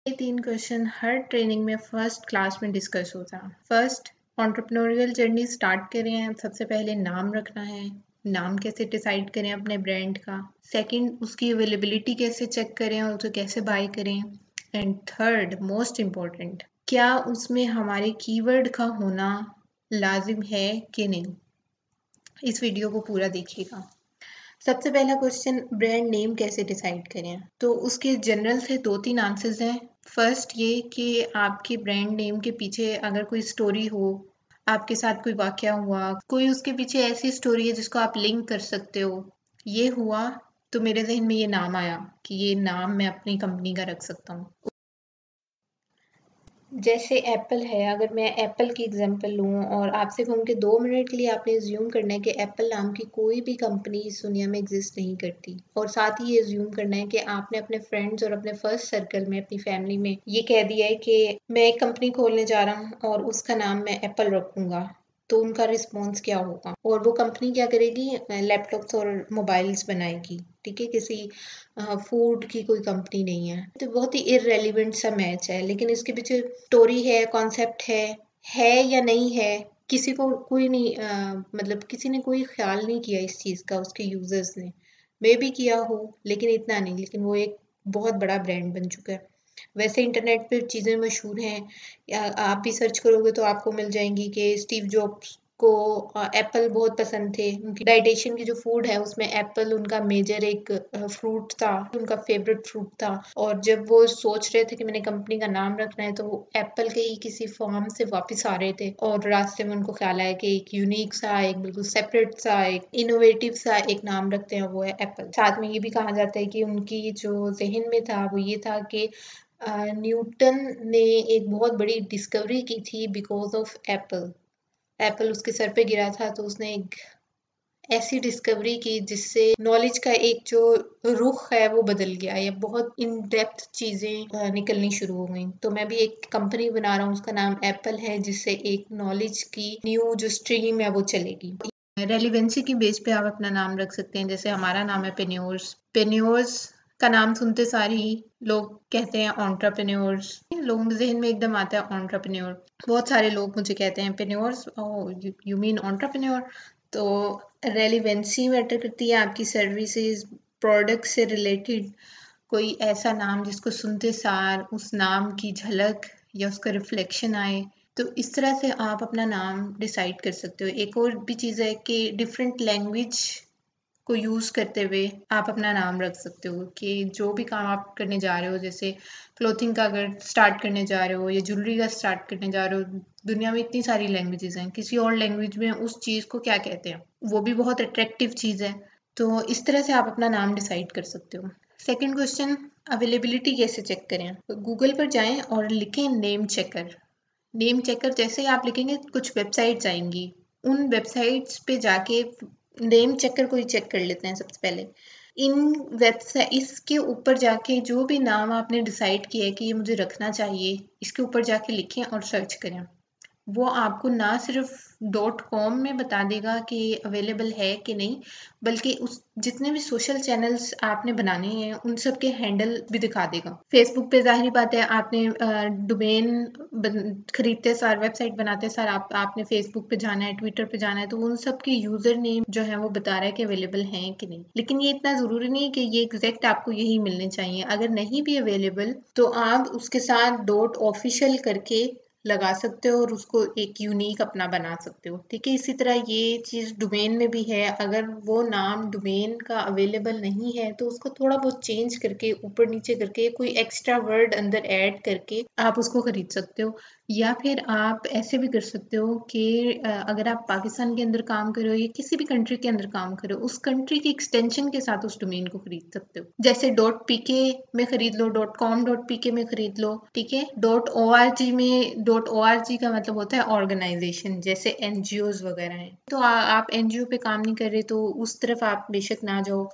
ये 3 question her training में first class में डिस्कस होता है। फर्स्ट, एंटरप्रेन्योरियल जर्नी स्टार्ट करें, सबसे पहले नाम रखना है। नाम कैसे डिसाइड करें अपने ब्रांड का। सेकंड, उसकी अवेलेबिलिटी कैसे चेक करें और उसे कैसे बाय करें। एंड थर्ड, मोस्ट इम्पॉर्टेंट, क्या उसमें हमारे कीवर्ड का होना लाजिम है कि नहीं। इस वीडियो को पूरा देखिएगा। सबसे पहला क्वेश्चन, ब्रांड नेम कैसे डिसाइड करें। तो उसके जनरल से 2-3 आंसर्स हैं। फर्स्ट ये कि आपके ब्रांड नेम के पीछे अगर कोई स्टोरी हो, आपके साथ कोई वाकया हुआ, कोई उसके पीछे ऐसी स्टोरी है जिसको आप लिंक कर सकते हो, ये हुआ तो मेरे जहन में ये नाम आया कि ये नाम मैं अपनी कंपनी का रख सकता हूँ। जैसे एप्पल है, अगर मैं एप्पल की एग्जांपल लूँ और आपसे कहूँ कि 2 मिनट के लिए आपने अज्यूम करना है कि एप्पल नाम की कोई भी कंपनी इस दुनिया में एग्जिस्ट नहीं करती, और साथ ही ये अज्यूम करना है कि आपने अपने फ्रेंड्स और अपने फर्स्ट सर्कल में, अपनी फैमिली में ये कह दिया है कि मैं एक कंपनी खोलने जा रहा हूँ और उसका नाम मैं एप्पल रखूंगा, तो उनका रिस्पॉन्स क्या होगा। और वो कंपनी क्या करेगी, लैपटॉप्स और मोबाइल्स बनाएगी, ठीक है, किसी फूड की कोई कंपनी नहीं है। तो बहुत ही इररेलेवेंट सा मैच है, लेकिन इसके पीछे स्टोरी है, कॉन्सेप्ट है या नहीं है, किसी को कोई नहीं मतलब किसी ने कोई ख्याल नहीं किया इस चीज़ का, उसके यूजर्स ने मे भी किया हो लेकिन इतना नहीं, लेकिन वो एक बहुत बड़ा ब्रांड बन चुका है। वैसे इंटरनेट पे चीज़ें मशहूर हैं, आप भी सर्च करोगे तो आपको मिल जाएंगी कि स्टीव जॉब्स को एप्पल बहुत पसंद थे। उनकी डाइटेशन की जो फूड है उसमें एप्पल उनका मेजर एक फ्रूट था, उनका फेवरेट फ्रूट था। और जब वो सोच रहे थे कि मैंने कंपनी का नाम रखना है, तो वो एप्पल के ही किसी फॉर्म से वापस आ रहे थे और रास्ते में उनको ख्याल आया कि एक यूनिक सा, एक बिल्कुल सेपरेट सा, एक इनोवेटिव सा एक नाम रखते हैं, वो है एप्पल। साथ में ये भी कहा जाता है कि उनकी जो जहन में था वो ये था कि न्यूटन ने एक बहुत बड़ी डिस्कवरी की थी बिकॉज ऑफ एप्पल। एप्पल उसके सर पे गिरा था तो उसने एक ऐसी डिस्कवरी की जिससे नॉलेज का एक जो रुख है वो बदल गया, या बहुत इन डेप्थ चीजें निकलनी शुरू हो गई। तो मैं भी एक कंपनी बना रहा हूँ, उसका नाम एप्पल है, जिससे एक नॉलेज की न्यू जो स्ट्रीम है वो चलेगी। रेलिवेंसी की बेस पे आप अपना नाम रख सकते हैं। जैसे हमारा नाम है पेन्योर्स। पेन्योर्स का नाम सुनते सार ही लोग कहते हैं एंटरप्रेन्योर्स, लोगों के जहन में एकदम आता है एंटरप्रेन्योर। बहुत सारे लोग मुझे कहते हैं पेन्योर्स, यू मीन एंटरप्रेन्योर। तो रेलिवेंसी मैटर करती है, आपकी सर्विसेज प्रोडक्ट से रिलेटेड कोई ऐसा नाम जिसको सुनते सार उस नाम की झलक या उसका रिफ्लेक्शन आए, तो इस तरह से आप अपना नाम डिसाइड कर सकते हो। एक और भी चीज़ है कि डिफरेंट लैंग्वेज को यूज़ करते हुए आप अपना नाम रख सकते हो, कि जो भी काम आप करने जा रहे हो, जैसे क्लोथिंग का अगर स्टार्ट करने जा रहे हो या ज्वेलरी का स्टार्ट करने जा रहे हो, दुनिया में इतनी सारी लैंग्वेजेस हैं, किसी और लैंग्वेज में उस चीज़ को क्या कहते हैं, वो भी बहुत अट्रैक्टिव चीज़ है। तो इस तरह से आप अपना नाम डिसाइड कर सकते हो। सेकेंड क्वेश्चन, अवेलेबिलिटी कैसे चेक करें। गूगल पर जाएं और लिखें नेम चेकर। नेम चेकर जैसे ही आप लिखेंगे कुछ वेबसाइट्स आएंगी, उन वेबसाइट्स पे जाके नेम चेकर को ही चेक कर लेते हैं सबसे पहले। इन वेबसाइट इसके ऊपर जाके जो भी नाम आपने डिसाइड किया है कि ये मुझे रखना चाहिए, इसके ऊपर जाके लिखें और सर्च करें। वो आपको ना सिर्फ .com में बता देगा कि अवेलेबल है कि नहीं, बल्कि उस जितने भी सोशल चैनल्स आपने बनाने हैं उन सब के हैंडल भी दिखा देगा। फेसबुक पे जाहिर बात है, आपने डोमेन खरीदते सार, वेबसाइट बनाते सार आपने फेसबुक पे जाना है, ट्विटर पे जाना है, तो उन सब के यूजर नेम जो है वो बता रहा है कि अवेलेबल हैं कि नहीं। लेकिन ये इतना जरूरी नहीं कि ये एग्जैक्ट आपको यही मिलने चाहिए। अगर नहीं भी अवेलेबल तो आप उसके साथ .official करके लगा सकते हो और उसको एक यूनिक अपना बना सकते हो, ठीक है। इसी तरह ये चीज़ डोमेन में भी है। अगर वो नाम डोमेन का अवेलेबल नहीं है तो उसको थोड़ा बहुत चेंज करके, ऊपर नीचे करके, कोई एक्स्ट्रा वर्ड अंदर ऐड करके आप उसको खरीद सकते हो। या फिर आप ऐसे भी कर सकते हो कि अगर आप पाकिस्तान के अंदर काम कर रहे हो या किसी भी कंट्री के अंदर काम कर रहे हो, उस कंट्री की एक्सटेंशन के साथ उस डोमेन को खरीद सकते हो। जैसे .pk में खरीद लो, .com.pk में खरीद लो, ठीक है। .org में, .org का मतलब होता है ऑर्गेनाइजेशन, जैसे NGOs वगैरह हैं। तो आप NGO पे काम नहीं कर रहे तो उस तरफ आप बेशक ना जाओ।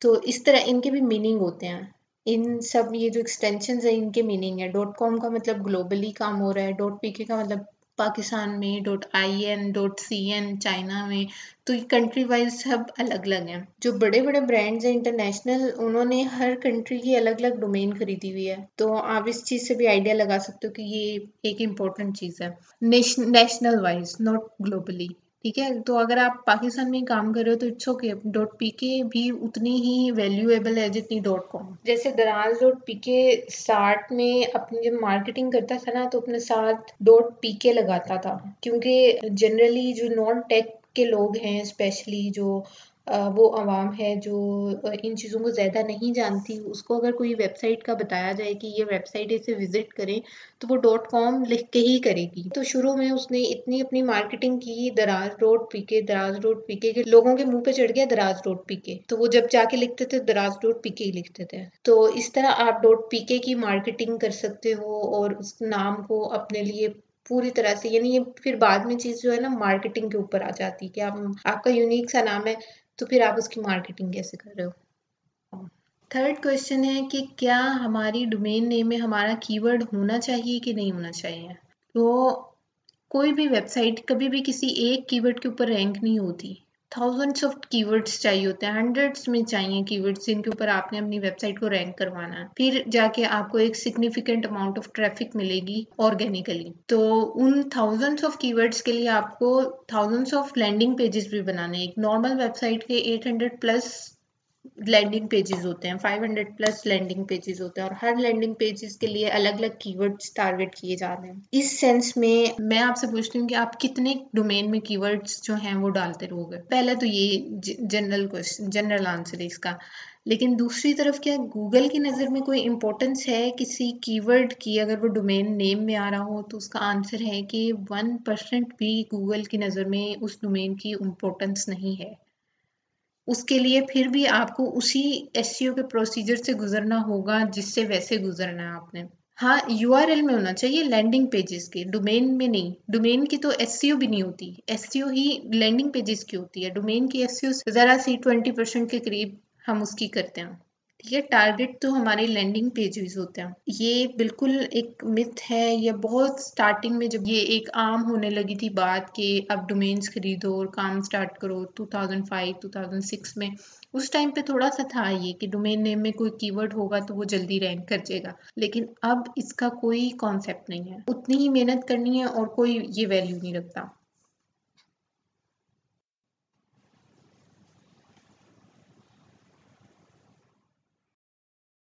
तो इस तरह इनके भी मीनिंग होते हैं। इन सब ये जो एक्सटेंशन है इनके मीनिंग है। .com का मतलब ग्लोबली काम हो रहा है, .pk का मतलब पाकिस्तान में .in .cn, चाइना में, तो ये कंट्री वाइज सब अलग अलग हैं। जो बड़े बड़े ब्रांड्स हैं इंटरनेशनल, उन्होंने हर कंट्री की अलग अलग डोमेन खरीदी हुई है, तो आप इस चीज़ से भी आइडिया लगा सकते हो कि ये एक इम्पोर्टेंट चीज़ है नेशनल वाइज, नॉट ग्लोबली। ठीक है, तो अगर आप पाकिस्तान में काम कर रहे हो तो इट्स ओके, .pk भी उतनी ही वैल्यूएबल है जितनी .com। जैसे दराज .pk स्टार्ट में अपनी जब मार्केटिंग करता था ना, तो अपने साथ .pk लगाता था, क्योंकि जनरली जो नॉन टेक के लोग हैं, स्पेशली जो वो आवाम है जो इन चीज़ों को ज़्यादा नहीं जानती, उसको अगर कोई वेबसाइट का बताया जाए कि ये वेबसाइट इसे विजिट करें, तो वो .com लिख के ही करेगी। तो शुरू में उसने इतनी अपनी मार्केटिंग की दराज .pk के लोगों के मुंह पे चढ़ गया दराज .pk, तो वो जब जाके लिखते थे दराज .pk ही लिखते थे। तो इस तरह आप .pk की मार्केटिंग कर सकते हो और उस नाम को अपने लिए पूरी तरह से, यानी ये फिर बाद में चीज़ जो है ना मार्केटिंग के ऊपर आ जाती है कि आप आपका यूनिक सा नाम है, तो फिर आप उसकी मार्केटिंग कैसे कर रहे हो। थर्ड क्वेश्चन है कि क्या हमारी डोमेन नेम में हमारा कीवर्ड होना चाहिए कि नहीं होना चाहिए। तो कोई भी वेबसाइट कभी भी किसी एक कीवर्ड के ऊपर रैंक नहीं होती, थाउजेंड्स ऑफ कीवर्ड्स चाहिए होते हैं, हंड्रेड्स में चाहिए कीवर्ड्स जिनके ऊपर आपने अपनी वेबसाइट को रैंक करवाना है, फिर जाके आपको एक सिग्निफिकेंट अमाउंट ऑफ ट्रैफिक मिलेगी ऑर्गेनिकली। तो उन थाउजेंड्स ऑफ कीवर्ड्स के लिए आपको थाउजेंड्स ऑफ लैंडिंग पेजेस भी बनाने। एक नॉर्मल वेबसाइट के 800 प्लस लैंडिंग पेजेस होते हैं, 500 प्लस लैंडिंग पेजेस होते हैं, और हर लैंडिंग पेजेस के लिए अलग अलग कीवर्ड्स टारगेट किए जा रहे हैं। इस सेंस में मैं आपसे पूछती हूँ कि आप कितने डोमेन में कीवर्ड्स जो हैं वो डालते रहोगे। पहले तो ये जनरल क्वेश्चन, जनरल आंसर है इसका। लेकिन दूसरी तरफ क्या गूगल की नज़र में कोई इंपॉर्टेंस है किसी कीवर्ड की, अगर वो डोमेन नेम में आ रहा हो, तो उसका आंसर है कि 1% भी गूगल की नज़र में उस डोमेन की इम्पोर्टेंस नहीं है। उसके लिए फिर भी आपको उसी एसईओ के प्रोसीजर से गुजरना होगा जिससे वैसे गुजरना है आपने। हाँ, यूआरएल में होना चाहिए, लैंडिंग पेजेस के, डोमेन में नहीं। डोमेन की तो एसईओ भी नहीं होती, एसईओ ही लैंडिंग पेजेस की होती है। डोमेन की एसईओ जरा सी 20% के करीब हम उसकी करते हैं। ठीक है, टारगेट तो हमारे लैंडिंग पेजेस होते हैं। ये बिल्कुल एक मिथ है। ये बहुत स्टार्टिंग में जब ये एक आम होने लगी थी बात कि अब डोमेन्स खरीदो और काम स्टार्ट करो 2005-2006 में, उस टाइम पे थोड़ा सा था ये कि डोमेन नेम में कोई कीवर्ड होगा तो वो जल्दी रैंक कर जाएगा, लेकिन अब इसका कोई कॉन्सेप्ट नहीं है। उतनी ही मेहनत करनी है और कोई ये वैल्यू नहीं रखता।